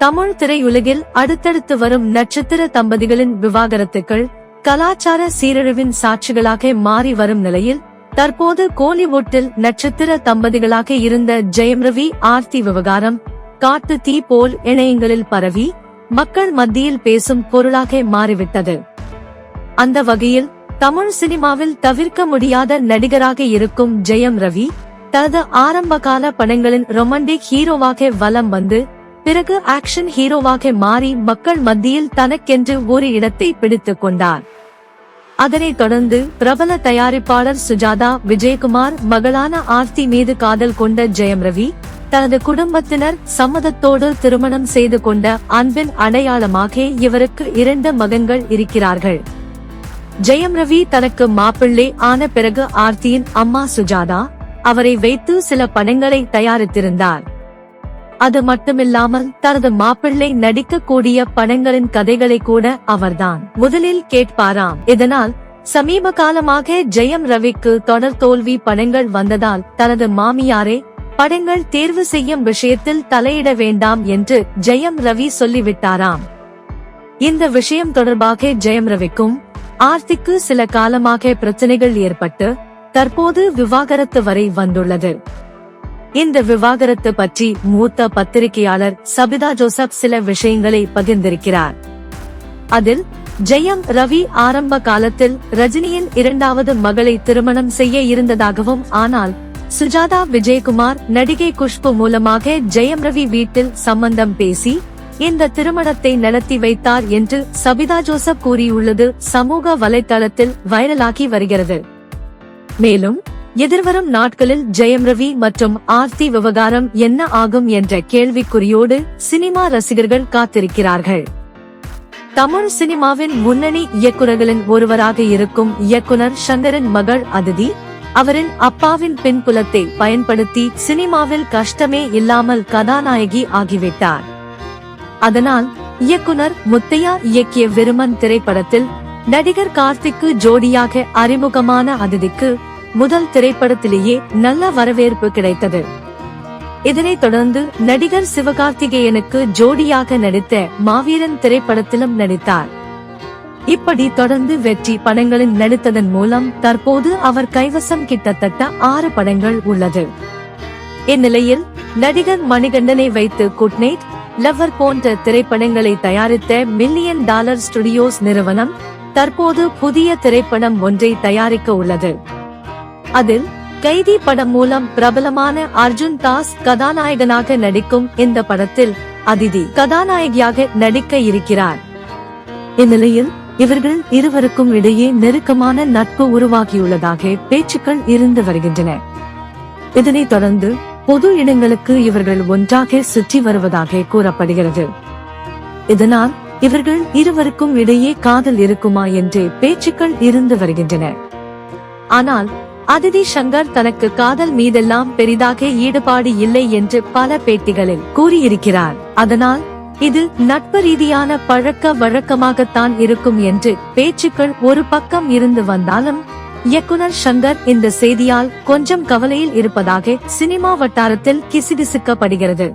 தமிழ் திரையுலகில் அடுத்தடுத்து வரும் நட்சத்திர தம்பதிகளின் விவாகரத்துக்கள் கலாச்சார சீரழிவின் சாட்சிகளாக மாறி வரும் நிலையில் தற்போது கோலிவுட்டில் நட்சத்திர தம்பதிகளாக இருந்த ஜெயம் ரவி ஆர்த்தி விவகாரம் காட்டு தீ போல் இணையங்களில் பரவி மக்கள் மத்தியில் பேசும் பொருளாக மாறிவிட்டது. அந்த வகையில் தமிழ் சினிமாவில் தவிர்க்க முடியாத நடிகராக இருக்கும் ஜெயம் ரவி தனது ஆரம்பகால படங்களின் ரொமான்டிக் ஹீரோவாக வலம் வந்து பிறகு ஆக்ஷன் ஹீரோவாக மாறி மக்கள் மத்தியில் தனக்கென்று ஒரு இடத்தை பிடித்துக் கொண்டார். அதனைத் தொடர்ந்து பிரபல தயாரிப்பாளர் சுஜாதா விஜயகுமார் மகளான ஆர்த்தி மீது காதல் கொண்ட ஜெயம் ரவி தனது குடும்பத்தினர் சம்மதத்தோடு திருமணம் செய்து கொண்ட அன்பின் அடையாளமாக இவருக்கு 2 மகன்கள் இருக்கிறார்கள். ஜெயம் ரவி தனக்கு மாப்பிள்ளை ஆன பிறகு ஆர்த்தியின் அம்மா சுஜாதா அவரை வைத்து சில படங்களை தயாரித்திருந்தார். அது மட்டுமில்லாமல் தனது மாப்பிள்ளை நடிக்கக்கூடிய படங்களின் கதைகளை கூட அவர்தான் முதலில் கேட்பாராம். இதனால் சமீப காலமாக ஜெயம் ரவிக்கு தொடர் தோல்வி படங்கள் வந்ததால் தனது மாமியாரே படங்கள் தேர்வு செய்யும் விஷயத்தில் தலையிட வேண்டாம் என்று ஜெயம் ரவி சொல்லிவிட்டாராம். இந்த விஷயம் தொடர்பாக ஜெயம் ரவிக்கும் ஆர்த்திக்கு சில காலமாக பிரச்சனைகள் ஏற்பட்டு தற்போது விவாகரத்து வரை வந்துள்ளது. இந்த விவாகரத்து பற்றி மூத்த பத்திரிகையாளர் சபிதா ஜோசப் சில விஷயங்களை பகிர்ந்திருக்கிறார். அதில் ஜெயம் ரவி ஆரம்ப காலத்தில் ரஜினியின் 2வது மகளை திருமணம் செய்ய இருந்ததாகவும் ஆனால் சுஜாதா விஜயகுமார் நடிகை குஷ்பு மூலமாக ஜெயம் ரவி வீட்டில் சம்பந்தம் பேசி இந்த திருமணத்தை நடத்தி வைத்தார் என்று சபிதா ஜோசப் கூறியுள்ளது சமூக வலைதளத்தில் வைரலாகி வருகிறது. மேலும் எதிர்வரும் நாட்களில் ஜெயம் ரவி மற்றும் ஆர்த்தி விவகாரம் என்ன ஆகும் என்ற கேள்விக்குறியோடு சினிமா ரசிகர்கள் காத்திருக்கிறார்கள். தமிழ் சினிமாவின் முன்னணி இயக்குநர்களின் ஒருவராக இருக்கும் இயக்குனர் சங்கரின் மகள் அதிதி அவரின் அப்பாவின் பின்புலத்தை பயன்படுத்தி சினிமாவில் கஷ்டமே இல்லாமல் கதாநாயகி ஆகிவிட்டார். அதனால் இயக்குனர் முத்தையா இயக்கிய விருமன் திரைப்படத்தில் நடிகர் கார்த்திக்கு ஜோடியாக அறிமுகமான அதிதிக்கு முதல் திரைப்படத்திலேயே நல்ல வரவேற்பு கிடைத்தது. இதனைத் தொடர்ந்து நடிகர் சிவகார்த்திகேயனுக்கு ஜோடியாக நடித்த மாவீரன் திரைப்படத்திலும் நடித்தார். இப்படி தொடர்ந்து வெற்றி படங்களில் நடித்ததன் மூலம் தற்போது அவர் கைவசம் கிட்டத்தட்ட 6 படங்கள் உள்ளது. இந்நிலையில் நடிகர் மணிகண்டனை வைத்து குட் நைட் லவர் போன்ற திரைப்படங்களை தயாரித்த $1 மில்லியன் ஸ்டுடியோஸ் நிறுவனம் தற்போது புதிய திரைப்படம் ஒன்றை தயாரிக்க உள்ளது. அதில் கைதி படம் மூலம் பிரபலமான அர்ஜுன் தாஸ் கதாநாயகனாக நடிக்கும் இந்த படத்தில் அதிதி கதாநாயகியாக நடிக்க இருக்கிறார். இந்நிலையில் இவர்கள் இருவருக்கும் இடையே நெருக்கமான நட்பு உருவாகியுள்ளதாக பேச்சுக்கள் இருந்து வருகின்றன. இதனைத் தொடர்ந்து பொது இடங்களுக்கு இவர்கள் ஒன்றாக சுற்றி வருவதாக கூறப்படுகிறது. இதனால் இவர்கள் இருவருக்கும் இடையே காதல் இருக்குமா என்று பேச்சுக்கள் இருந்து வருகின்றன. ஆனால் அதிதி சங்கர் தனக்கு காதல் மீதெல்லாம் பெரிதாக ஈடுபாடு இல்லை என்று பல பேட்டிகளில் கூறியிருக்கிறார். அதனால் இது நட்பு ரீதியான பழக்க வழக்கமாகத்தான் இருக்கும் என்று பேச்சுக்கள் ஒரு பக்கம் இருந்து வந்தாலும் இயக்குனர் சங்கர் இந்த செய்தியால் கொஞ்சம் கவலையில் இருப்பதாக சினிமா வட்டாரத்தில் கிசுகிசுக்கப்படுகிறது.